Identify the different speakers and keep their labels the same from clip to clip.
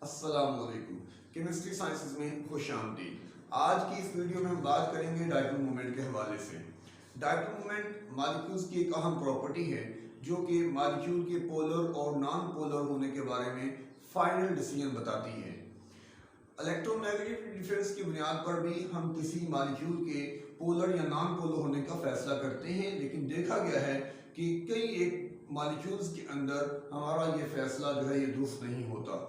Speaker 1: अस्सलामुअलैकुम। Chemistry sciences में खुश आमदीद। आज की इस वीडियो में हम बात करेंगे डायपोल मोमेंट के हवाले से। डायपोल मोमेंट मॉलिक्यूल्स की एक अहम प्रॉपर्टी है जो कि मॉलिक्यूल के पोलर और नॉन पोलर होने के बारे में फाइनल डिसीजन बताती है। इलेक्ट्रोनेगेटिव डिफरेंस की बुनियाद पर भी हम किसी मॉलिक्यूल के पोलर या नॉन पोलर होने का फैसला करते हैं, लेकिन देखा गया है कि कई एक मॉलिक्यूल्स के अंदर हमारा ये फैसला जो है ये दुरुस्त नहीं होता।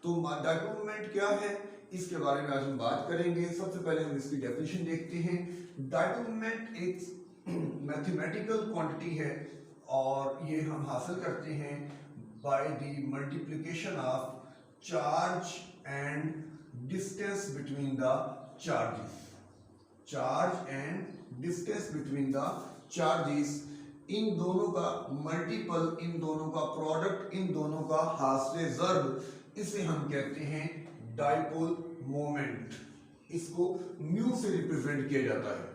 Speaker 1: तो डायपोल मोमेंट क्या है, इसके बारे में आज हम बात करेंगे। सबसे पहले हम इसकी डेफिनेशन देखते हैं। डायपोल मोमेंट एक मैथमेटिकल क्वांटिटी है और ये हम हासिल करते हैं by the multiplication of charge and distance between the charges. Charge and distance between the charges, इन दोनों का मल्टीपल, इन दोनों का प्रोडक्ट, इन दोनों का हासिल ज़र्ब, इसे हम कहते हैं डायपोल मोमेंट। इसको म्यू से रिप्रेजेंट किया जाता है।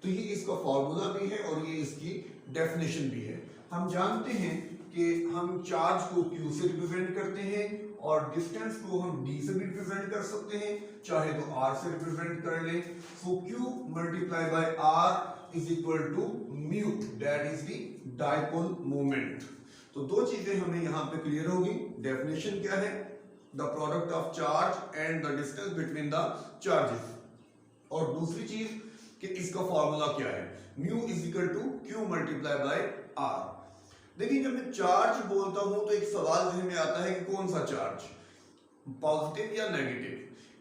Speaker 1: तो ये इसका फॉर्मूला भी है और ये इसकी डेफिनेशन भी है। हम जानते हैं कि हम चार्ज को Q से रिप्रेजेंट करते हैं और डिस्टेंस को हम D से भी रिप्रेजेंट कर सकते हैं, चाहे तो R से रिप्रेजेंट कर लें। So Q multiply by R is equal to mu, that is the dipole moment. तो दो चीजें हमें यहाँ पे क्लियर होगी। डेफिनेशन क्या है? The product of charge and the distance between the charges. और दूसरी चीज कि इसका फॉर्मूला क्या है? Mu is equal to Q multiply by R। देखिए, जब मैं चार्ज बोलता हूं तो एक सवाल ज़हन में आता है कि कौन सा चार्ज, पॉजिटिव या नेगेटिव।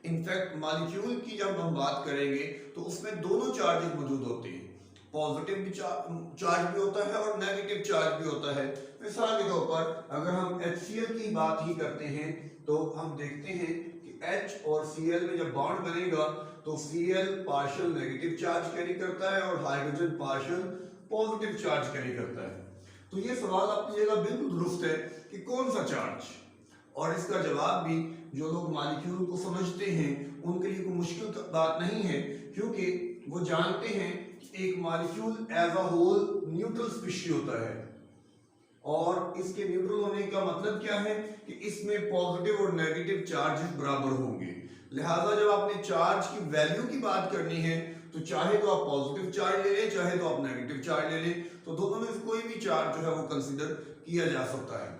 Speaker 1: इनफैक्ट मॉलिक्यूल की जब हम बात करेंगे तो उसमें दोनों चार्जेस मौजूद होते हैं। पॉजिटिव भी चार्ज भी होता है और नेगेटिव चार्ज भी होता है। मिसाल के तौर पर अगर हम HCl की बात ही करते हैं तो हम देखते हैं कि H और Cl में जब बॉन्ड बनेगा तो Cl partial negative charge carry करता है और hydrogen partial positive charge carry करता है। तो ये सवाल अपनी जगह बिल्कुल दुरुस्त है कि कौन सा चार्ज, और इसका जवाब भी जो लोग मॉलिक्यूल को समझते हैं उनके लिए कोई मुश्किल बात नहीं है, क्योंकि वो जानते हैं कि एक molecule as a whole neutral species होता है। और इसके न्यूट्रल होने का मतलब क्या है कि इसमें पॉजिटिव और नेगेटिव चार्जेस बराबर होंगे। लिहाजा जब आपने चार्ज की वैल्यू की बात करनी है तो चाहे तो आप पॉजिटिव चार्ज ले लें, चाहे तो आप नेगेटिव चार्ज ले लें, तो दोनों में से कोई भी चार्ज जो है वो कंसीडर किया जा सकता है।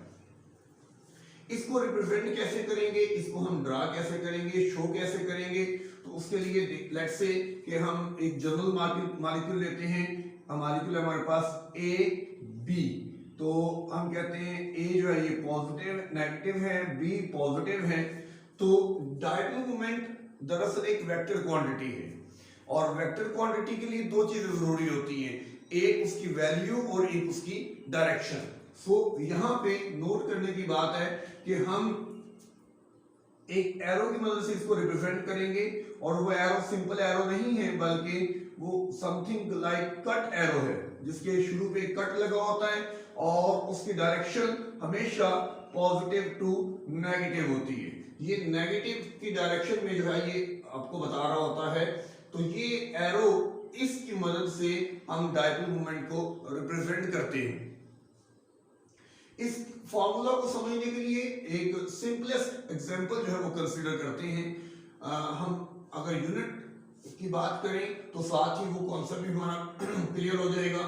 Speaker 1: इसको रिप्रेजेंट कैसे करेंगे, इसको हम ड्रा कैसे करेंगे, शो कैसे करेंगे? तो उसके लिए लेट्स से कि हम एक जनरल मॉलिक्यूल लेते हैं। मॉलिक्यूल हमारे पास A B, तो हम कहते हैं A जो है ये पॉजिटिव नेगेटिव है, B पॉजिटिव है। तो डायपोल मोमेंट दरअसल एक वेक्टर क्वांटिटी है और वेक्टर क्वांटिटी के लिए दो चीजें जरूरी होती हैं, एक उसकी वैल्यू और एक उसकी डायरेक्शन। सो यहां पे नोट करने की बात है कि हम एक एरो की मदद से इसको रिप्रेजेंट करेंगे, और वो एरो सिंपल एरो नहीं है बल्कि वो समथिंग लाइक कट एरो है, जिसके शुरू पे कट लगा होता है और उसकी डायरेक्शन हमेशा पॉजिटिव टू नेगेटिव होती है। ये नेगेटिव की डायरेक्शन में जो है ये आपको बता रहा होता है। तो ये एरो, इसकी मदद से हम डायपोल मोमेंट को रिप्रेजेंट करते हैं। इस फॉर्मूला को समझने के लिए एक सिंपलेस्ट एग्जांपल जो है वो कंसीडर करते हैं। हम अगर यूनिट की बात करें तो साथ ही वो कॉन्सेप्ट भी हमारा क्लियर हो जाएगा।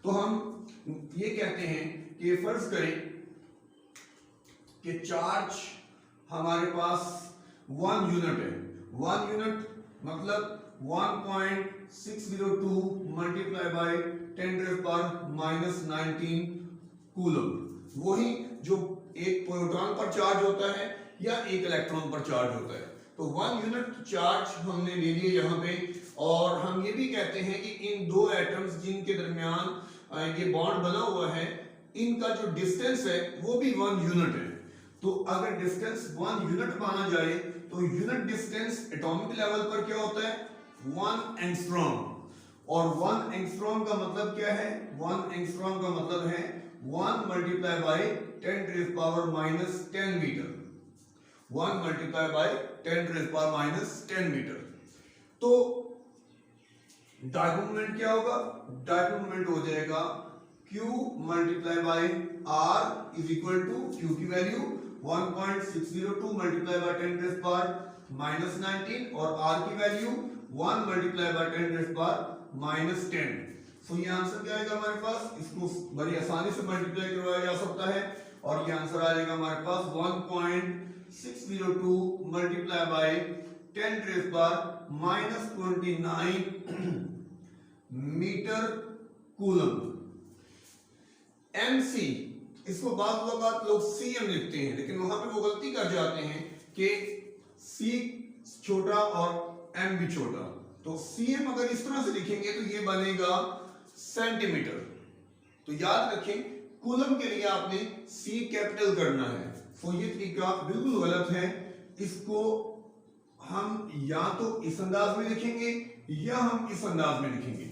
Speaker 1: तो हम ये कहते हैं कि फर्ज करें कि चार्ज हमारे पास 1 यूनिट है। 1 यूनिट मतलब 1.602 मल्टीप्लाई बाय 10⁻⁻19 कूलम। वही जो एक प्रोटॉन पर चार्ज होता है या एक इलेक्ट्रॉन पर चार्ज होता है। तो 1 यूनिट चार्ज हमने ले लिए यहाँ पे, और हम ये भी कहते हैं कि इन दो एटम्स जिनके दरमियान ये बॉन्ड बना हुआ है, इनका जो डिस्टेंस है वो भी 1 यूनिट है। तो अगर डिस्टेंस 1 यूनिट माना जाए तो यूनिट डिस्टेंस एटॉमिक लेवल पर क्या होता है? 1 एंगस्ट्रॉम। और 1 एंगस्ट्रॉम का मतलब क्या है? 1 एंगस्ट्रॉम का मतलब है 1 multiply by 10⁻⁻10 metre. 1 multiply by 10⁻⁻10 metre. तो डायपोल मोमेंट क्या होगा? डायपोल मोमेंट हो जाएगा Q multiply by R is equal to Q की value 1.602 multiply by 10 raise power minus 19 और R की value 1 multiply by 10 raise power minus 10। So ये answer क्या आएगा हमारे पास, इसको बड़ी आसानी से मल्टीप्लाई करवाया जा सकता है और ये आंसर आ जाएगा हमारे पास 1.602 multiply by 10 raise power minus 29 metre coulomb. MC इसको बाद लोग CM लिखते हैं, लेकिन वहां पे वो गलती कर जाते हैं कि C छोटा और M भी छोटा। तो CM अगर इस तरह से लिखेंगे तो ये बनेगा सेंटीमीटर। तो याद रखें कूलम के लिए आपने C कैपिटल करना है। तो ये तरीका बिल्कुल गलत है, इसको हम या तो इस अंदाज में लिखेंगे या हम इस अंदाज में लिखेंगे।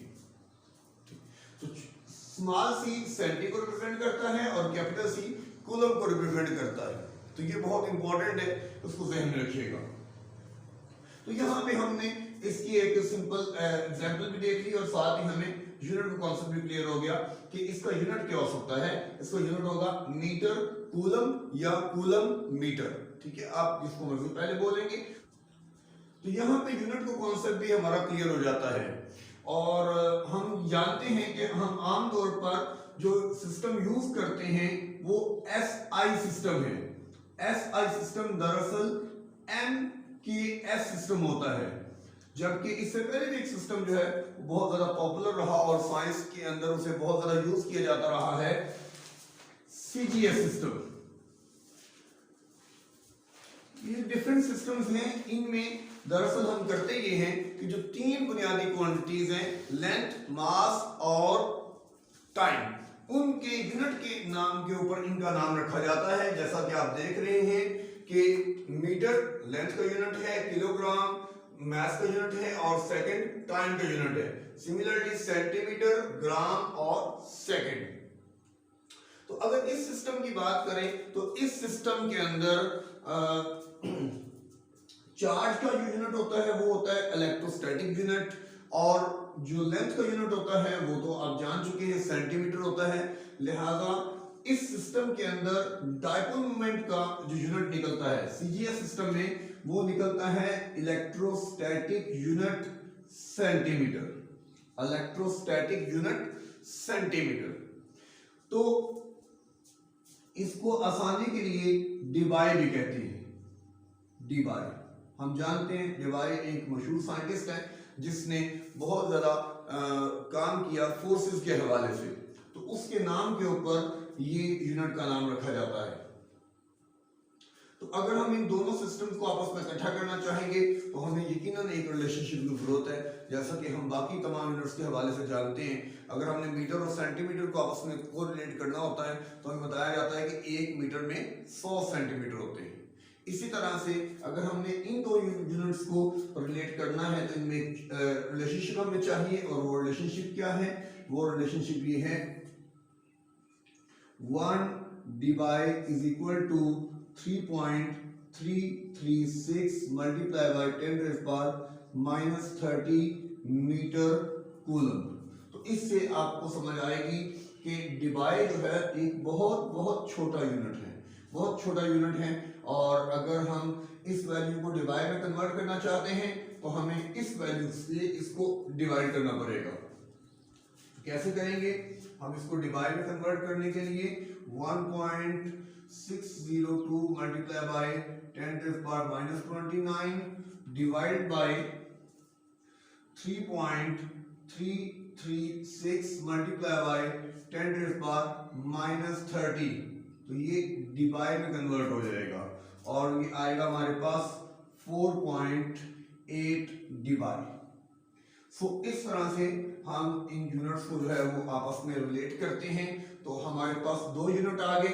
Speaker 1: तो स्मॉल c सेंटी को रिप्रेजेंट करता है और कैपिटल C कूलम को रिप्रेजेंट करता है। तो ये बहुत इंपॉर्टेंट है, उसको ध्यान में रखिएगा। तो यहाँ पे हमने इसकी एक सिंपल एग्जांपल भी देख ली और साथ ही हमें यूनिट का कॉन्सेप्ट भी क्लियर हो गया कि इसका यूनिट क्या हो सकता है। इसका यूनिट होगा मीटर कूलम या कूलम मीटर, ठीक है, आप जिसको मर्जी पहले बोलेंगे। तो यहाँ पे यूनिट का कॉन्सेप्ट भी हमारा क्लियर हो जाता है और हम जानते हैं कि हम आमतौर पर जो सिस्टम यूज करते हैं वो SI सिस्टम है। SI सिस्टम दरअसल MKS सिस्टम होता है, जबकि इससे पहले भी एक सिस्टम जो है बहुत ज्यादा पॉपुलर रहा और साइंस के अंदर उसे बहुत ज्यादा यूज किया जाता रहा है, CGS सिस्टम। ये डिफरेंट सिस्टम्स हैं, इनमें दरअसल हम करते ये हैं कि जो तीन बुनियादी क्वांटिटीज हैं, लेंथ, मास और टाइम, उनके यूनिट के नाम के ऊपर इनका नाम रखा जाता है। जैसा कि आप देख रहे हैं कि मीटर लेंथ का यूनिट है, किलोग्राम मास का यूनिट है और सेकंड टाइम का यूनिट है। सिमिलरली सेंटीमीटर, ग्राम और सेकंड। तो अगर इस सिस्टम की बात करें तो इस सिस्टम के अंदर चार्ज का जो यूनिट होता है वो होता है इलेक्ट्रोस्टैटिक यूनिट और जो लेंथ का यूनिट होता है वो तो आप जान चुके हैं सेंटीमीटर होता है। लिहाजा इस सिस्टम के अंदर डायपोल मोमेंट का जो यूनिट निकलता है CGS सिस्टम में वो निकलता है electrostatic unit centimetre. Electrostatic unit centimetre. तो इसको आसानी के लिए डिबाई भी कहते हैं। डिबाई हम जानते हैं, डिबाई एक मशहूर साइंटिस्ट है जिसने बहुत ज्यादा काम किया फोर्सेस के हवाले से, तो उसके नाम के ऊपर ये यूनिट का नाम रखा जाता है। तो अगर हम इन दोनों सिस्टम्स को आपस में इकट्ठा करना चाहेंगे तो हमें यकीनन एक रिलेशनशिप की जरूरत है, जैसा कि हम बाकी तमाम यूनिट्स के हवाले से जानते हैं। अगर हमने मीटर और सेंटीमीटर को आपस में कोरिलेट करना होता है तो हमें बताया जाता है कि 1 मीटर में 100 सेंटीमीटर होते हैं। इसी तरह से अगर हमने इन दो यूनिट्स को रिलेट करना है तो इनमें रिलेशनशिप हमें चाहिए, और वो रिलेशनशिप क्या है? वो रिलेशनशिप ये है 1 Debye is equal to 3.336 multiply by 10 raise power minus 30 metre coulomb. तो इससे आपको समझ आएगी कि डिवाई जो है एक बहुत छोटा यूनिट है, बहुत छोटा यूनिट है। और अगर हम इस वैल्यू को डिवाई में कन्वर्ट करना चाहते हैं तो हमें इस वैल्यू से इसको डिवाइड करना पड़ेगा। कैसे करेंगे? हम इसको डिवाई में कन्वर्ट करने के लिए 1.602 multiply by 10 raise power minus 29 divide by 3.336 multiply by 10 raise power minus 30, तो ये डिवाई में कन्वर्ट हो जाएगा और ये आएगा हमारे पास 4.8 डिवाई। सो इस तरह से हम इन यूनिट्स को जो है वो आपस में रिलेट करते हैं। तो हमारे पास दो यूनिट आ गए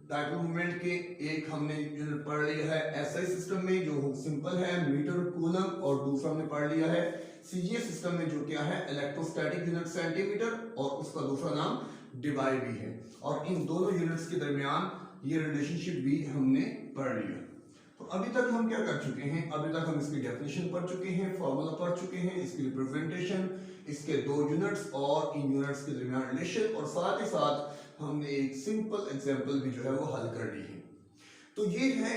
Speaker 1: डायपोल मोमेंट के। एक हमने यूनिट पढ़ लिया है SI सिस्टम में जो सिंपल है मीटर कूलम, और दूसरा हमने पढ़ लिया है CGS सिस्टम में जो क्या है इलेक्ट्रोस्टैटिक यूनिट सेंटीमीटर, और उसका दूसरा नाम डिवाई भी है। और इन दोनों यूनिट्स के दरमियान ये रिलेशनशिप भी हमने पढ़ लिया। तो अभी तक हम क्या कर चुके हैं, अभी तक हम इसकी डेफिनेशन पढ़ चुके हैं, फॉर्मूला पढ़ चुके हैं, इसकी रिप्रेजेंटेशन, इसके दो यूनिट्स और इन यूनिट्स के दरमियान रिलेशन, और साथ ही साथ हमने एक सिंपल एग्जांपल भी जो है वो हल कर ली है। तो ये है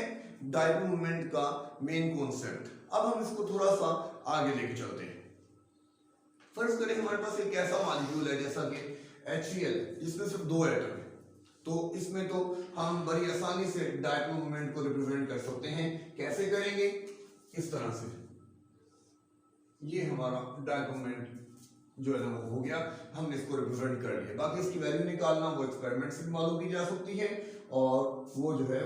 Speaker 1: डायपोल मोमेंट का मेन कॉन्सेप्ट। अब हम इसको थोड़ा सा आगे लेके चलते हैं। फर्ज करें हमारे पास एक ऐसा मॉलिक्यूल है जैसा कि HCl जिसमें सिर्फ दो एटम है, तो इसमें तो हम बड़ी आसानी से डायपोल मोमेंट को रिप्रेजेंट कर सकते हैं। कैसे करेंगे? इस तरह से, ये हमारा डायपोल मोमेंट जो है ना वो हो गया, हमने इसको रिप्रेजेंट कर लिया। बाकी इसकी वैल्यू निकालना वो एक्सपेरिमेंट से भी मालूम की जा सकती है, और वो जो है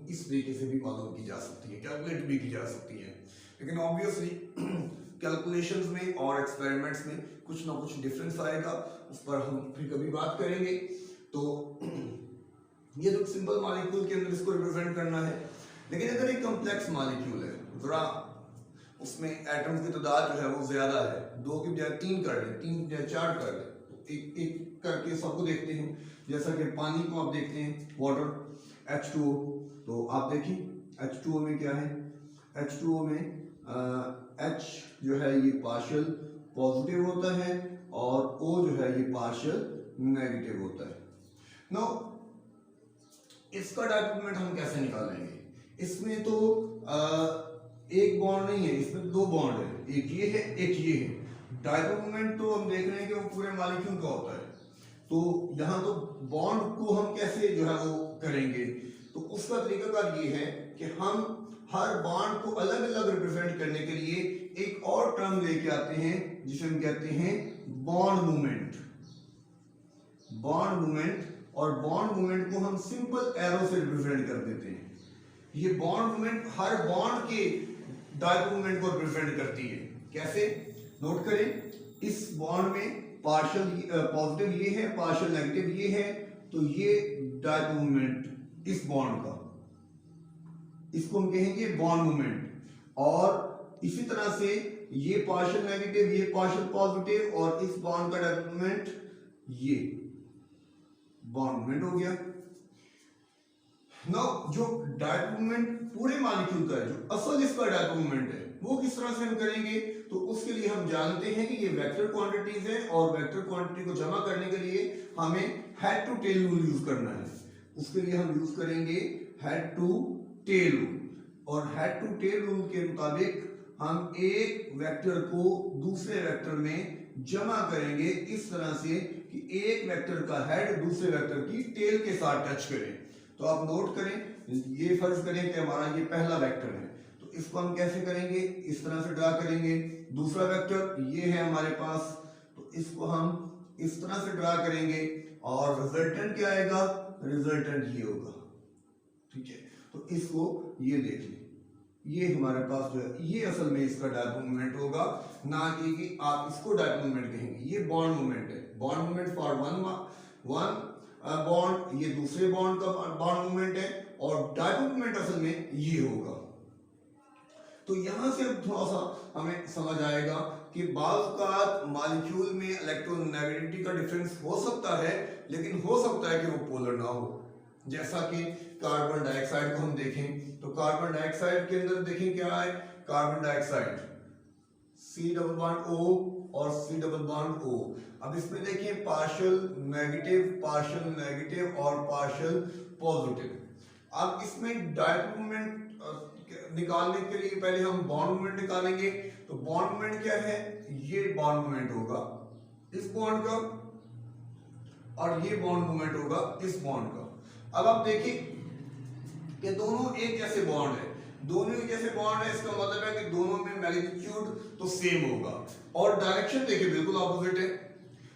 Speaker 1: इस तरीके से भी मालूम की जा सकती है, कैलकुलेट भी की जा सकती है। लेकिन ऑब्वियसली कैलकुलेशंस में और एक्सपेरिमेंट्स में कुछ ना कुछ डिफरेंस आएगा, उस पर हम फिर कभी बात करेंगे। तो ये तो सिंपल मॉलिक्यूल के अंदर इसको रिप्रेजेंट करना है। लेकिन अगर एक कॉम्प्लेक्स मॉलिक्यूल है, जरा उसमें एटम्स की तादाद जो है वो ज्यादा है, 2 की बजाय 3 कर ले, 3 की बजाय 4 कर ले, तो एक एक करके सबको देखते हैं। जैसा कि पानी को आप देखते हैं, वाटर H2O, तो आप देखिए H2O में क्या है, H2O में H जो है ये पार्शियल पॉजिटिव होता है और O जो है ये पार्शियल नेगेटिव होता है। नाउ इसका डायपोल मोमेंट हम कैसे निकालेंगे? इसमें तो एक बॉन्ड नहीं है, इसमें दो बॉन्ड है, एक ये है एक ये है। डायपोल मोमेंट तो हम देख रहे हैं कि वो पूरे मॉलिक्यूल का होता है, तो यहाँ तो बॉन्ड को हम कैसे जो है वो करेंगे? तो उसका तरीकाकार ये है कि हम हर बॉन्ड को अलग अलग रिप्रेजेंट करने के लिए एक और टर्म लेके आते हैं जिसे हम कहते हैं बॉन्ड मूवमेंट। बॉन्ड मूवमेंट, और बॉन्ड मूवमेंट को हम सिंपल एरो से रिप्रेजेंट कर देते हैं। ये बॉन्ड मूवमेंट हर बॉन्ड के डायपोल मोमेंट को रिप्रेजेंट करती है। कैसे? नोट करें, इस बॉन्ड में पार्शियल पॉजिटिव ये है, पार्शियल नेगेटिव ये है, तो ये डायपोल मोमेंट इस बॉन्ड का, इसको हम कहेंगे बॉन्ड मूवमेंट। और इसी तरह से ये पार्शियल नेगेटिव, ये पार्शियल पॉजिटिव, और इस बॉन्ड का डायपोल मोमेंट ये बॉन्ड मूवमेंट हो गया। नाउ जो डायपोल मोमेंट पूरे मॉलिक्यूल का है, जो असल इसका डायपोल मोमेंट है, वो किस तरह से हम करेंगे? तो उसके लिए हम जानते हैं कि ये वेक्टर क्वांटिटीज है, और वेक्टर क्वांटिटी को जमा करने के लिए हमें head to tail rule use करना है। उसके लिए हम यूज करेंगे हेड टू टेल रूल, और हेड टू टेल रूल के मुताबिक हम एक वेक्टर को दूसरे वेक्टर में जमा करेंगे इस तरह से कि एक वेक्टर का हेड दूसरे वेक्टर की टेल के साथ टच करे। तो आप नोट करें, ये फर्ज करें कि हमारा ये पहला वेक्टर है, तो इसको हम कैसे करेंगे? इस तरह से ड्रा करेंगे। दूसरा वेक्टर ये है हमारे पास, तो इसको हम इस तरह से ड्रा करेंगे, और रिजल्टेंट क्या आएगा? रिजल्टेंट ये होगा। ठीक है, तो इसको ये देख लें, ये हमारे पास जो है ये असल में इसका डायपोल मोमेंट होगा, ना कि आप इसको डायपोल मोमेंट कहेंगे। ये बॉन्ड मोमेंट है, bond moment for one bond, ये दूसरे बॉन्ड का बॉन्ड मोमेंट है, और डायपोल मोमेंट असल में ये होगा। तो यहां से अब थोड़ा सा हमें समझ आएगा कि बाज़ मॉलिक्यूल में इलेक्ट्रोनेगेटिविटी का डिफरेंस हो सकता है, लेकिन हो सकता है कि वो पोलर ना हो। जैसा कि कार्बन डाइऑक्साइड को हम देखें, तो कार्बन डाइऑक्साइड के अंदर देखें क्या है, carbon dioxide C double bond O और C डबल बॉन्ड O। अब इसमें देखें पार्शियल नेगेटिव और पार्शियल पॉजिटिव। अब इसमें डायपोल मोमेंट निकालने के लिए पहले हम बॉन्ड मोमेंट निकालेंगे। तो बॉन्ड मोमेंट क्या है? ये बॉन्ड मोमेंट होगा इस बॉन्ड का, और ये बॉन्ड मोमेंट होगा इस बॉन्ड का। अब आप देखिए कि दोनों एक जैसे बॉन्ड है, दोनों एक जैसे बॉन्ड है, इसका मतलब है कि दोनों में मैग्नीट्यूड तो सेम होगा, और डायरेक्शन देखिए बिल्कुल ऑपोजिट है।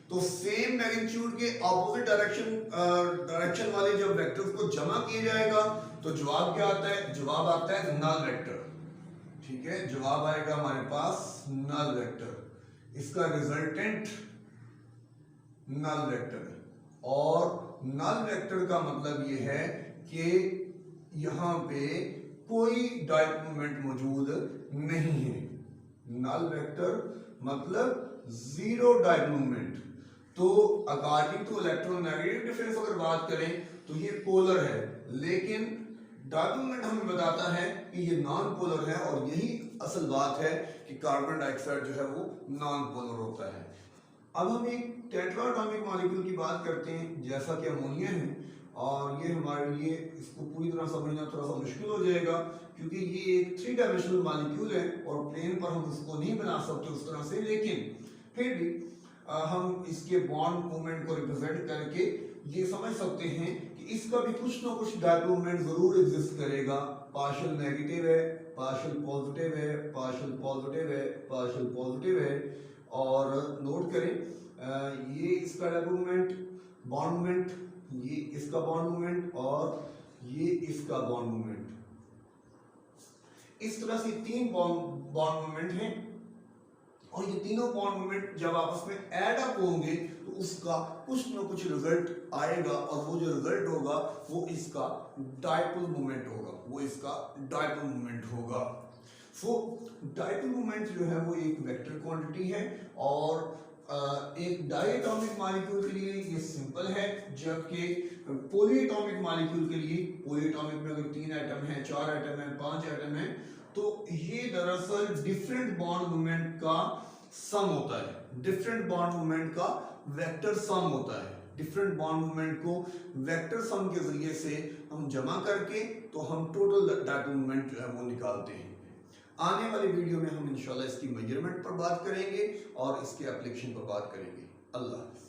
Speaker 1: तो सेम मैग्नीट्यूड के ऑपोजिट डायरेक्शन वाले जब वेक्टर्स को जमा किया जाएगा तो जवाब क्या आता है? जवाब आता है नल वेक्टर। ठीक है, जवाब आएगा हमारे पास नल वेक्टर। इसका रिजल्टेंट नल वेक्टर है, और नल वेक्टर का मतलब ये है कि यहां पे कोई डायपोल मोमेंट मौजूद नहीं है। नल वेक्टर मतलब जीरो डायपोल मोमेंट। तो अकॉर्डिंग टू इलेक्ट्रोनेगेटिव डिफरेंस अगर बात करें तो ये पोलर है, लेकिन डाइपोल मोमेंट हमें बताता है कि ये नॉन पोलर है और यही असल बात है कि कार्बन डाइऑक्साइड जो है वो नॉन पोलर होता है। अब हम एक टेट्राटॉमिक मॉलिक्यूल की बात करते हैं जैसा कि अमोनिया है, और ये हमारे लिए इसको पूरी तरह समझना थोड़ा सा मुश्किल हो जाएगा क्योंकि ये एक 3 डायमेंशनल मॉलिक्यूल है और प्लेन पर हम इसको नहीं बना सकते उस तरह से, लेकिन फिर भी हम इसके बॉन्ड मूवमेंट को रिप्रेजेंट करके ये समझ सकते हैं कि इसका भी कुछ ना कुछ डाइपोल मोमेंट जरूर एग्जिस्ट करेगा। पार्शियल नेगेटिव है, पार्शियल पॉजिटिव है, पार्शियल पॉजिटिव है, पार्शियल पॉजिटिव है। और नोट करें ये इसका डाइपोल मोमेंट, बॉन्ड मोमेंट, ये इसका बॉन्ड मोमेंट और ये इसका बॉन्ड मोमेंट, इस तरह से 3 बॉन्ड मोमेंट हैं और ये तीनों बॉन्ड मोमेंट जब आपस में ऐड अप होंगे तो उसका कुछ ना कुछ रिजल्ट आएगा और वो जो रिजल्ट होगा वो इसका डाइपोल मोमेंट होगा, वो इसका डाइपोल मोमेंट होगा। सो डाइपोल मोमेंट जो है वो एक वेक्टर क्वांटिटी है और एक डायटोमिक मॉलिक्यूल के लिए ये सिंपल है, जबकि पॉलीएटॉमिक मॉलिक्यूल के लिए, पॉलीएटॉमिक में अगर 3 एटम है, 4 एटम है, 5 एटम है, तो ये दरअसल डिफरेंट बॉन्ड मोमेंट का सम होता है, डिफरेंट बॉन्ड मोमेंट का वेक्टर सम होता है। डिफरेंट बॉन्ड मोमेंट को वेक्टर सम के जरिए से हम जमा करके तो हम टोटल डाइपोल मोमेंट जो है वो निकालते हैं। आने वाली वीडियो में हम इंशाल्लाह इसकी मेजरमेंट पर बात करेंगे और इसके एप्लीकेशन पर बात करेंगे। अल्लाह हाफ़िज़।